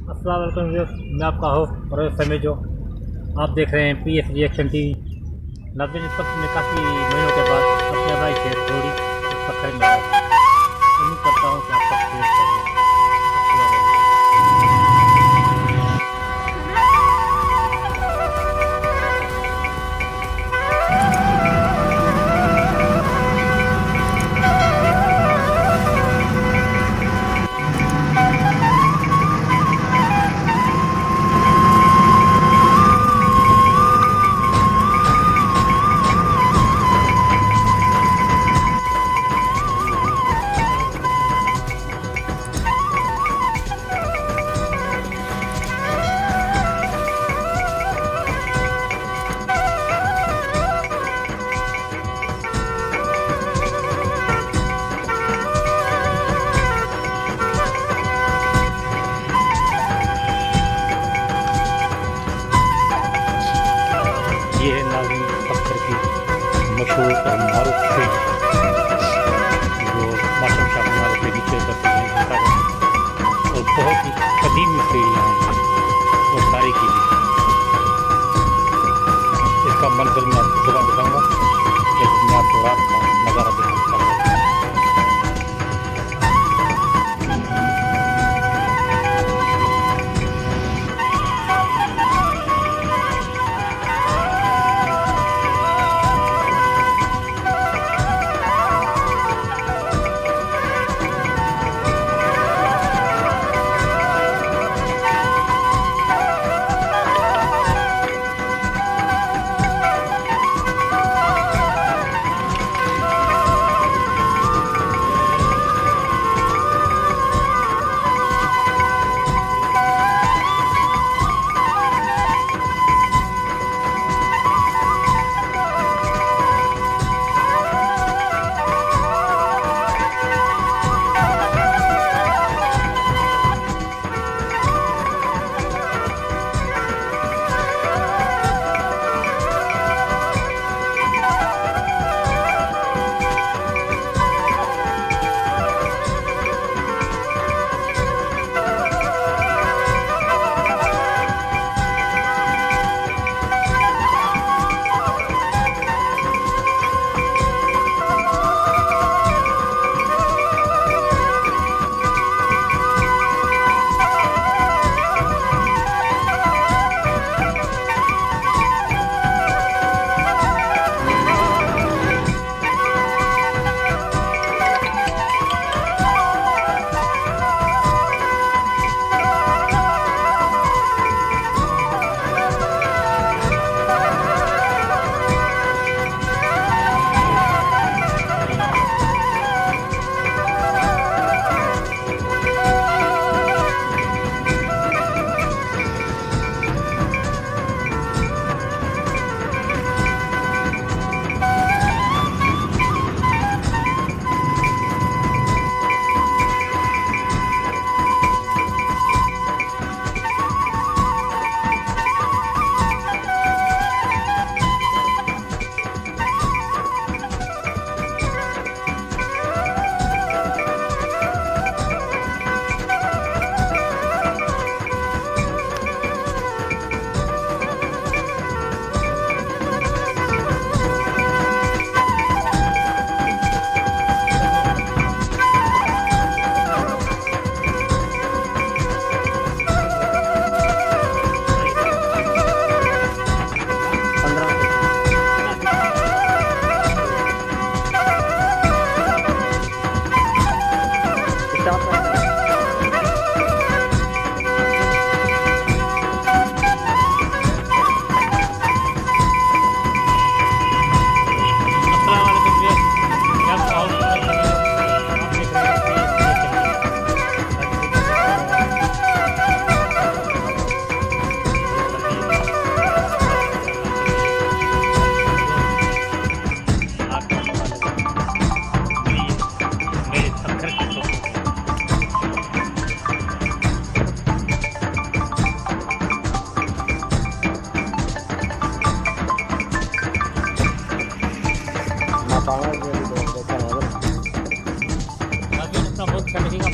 अस्सलाम वालेकुम व्यूअर्स, मैं आपका होस्ट और समय जो आप देख रहे हैं PSG एक्शन टीवी। नब्बे इस वक्त में काफ़ी महीनों के बाद अपने भाई से थोड़ी सफर में आया। उम्मीद करता हूँ कि आप सब शेयर करेंगे। ये है नाज़िम पत्थर की मशहूर और मारूफ फील्ड जो माशम शाह मनाल के नीचे करते हैं और बहुत ही कदीमी फील्ड है और तारीखी भी। इसका मंजर मैं आपको सुबह दिखाऊंगा, लेकिन मैं आपको रात का नज़ारा दिखाऊंगा।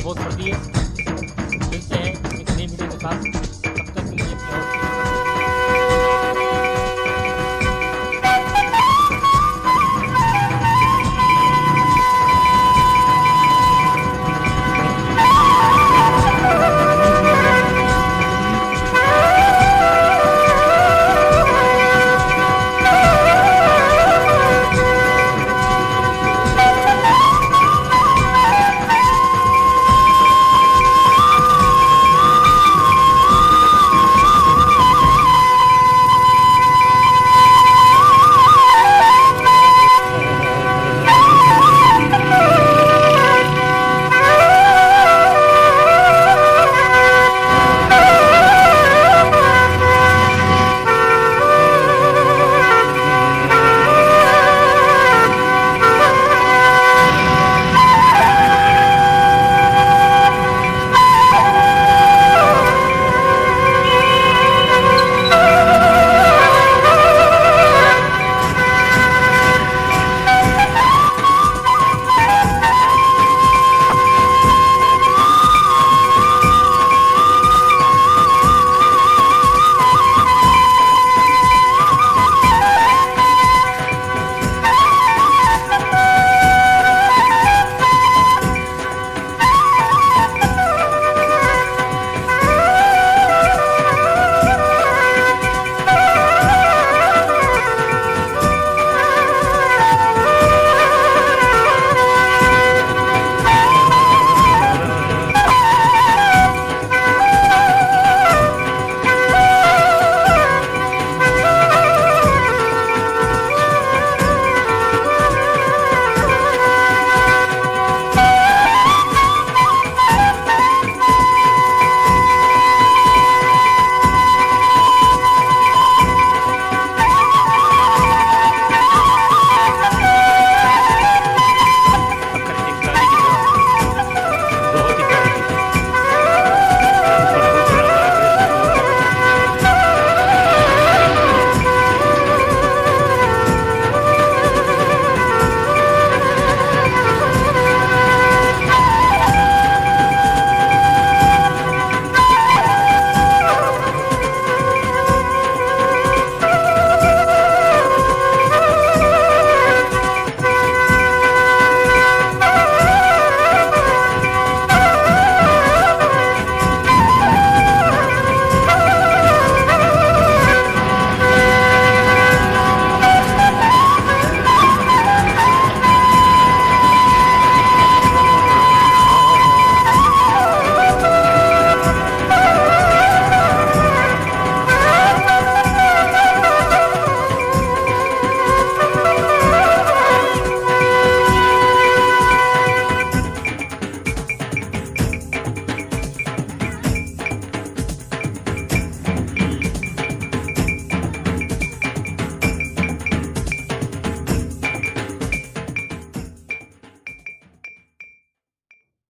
बहुत सर्दी है, मिलते हैं एक नई वीडियो के साथ। साथ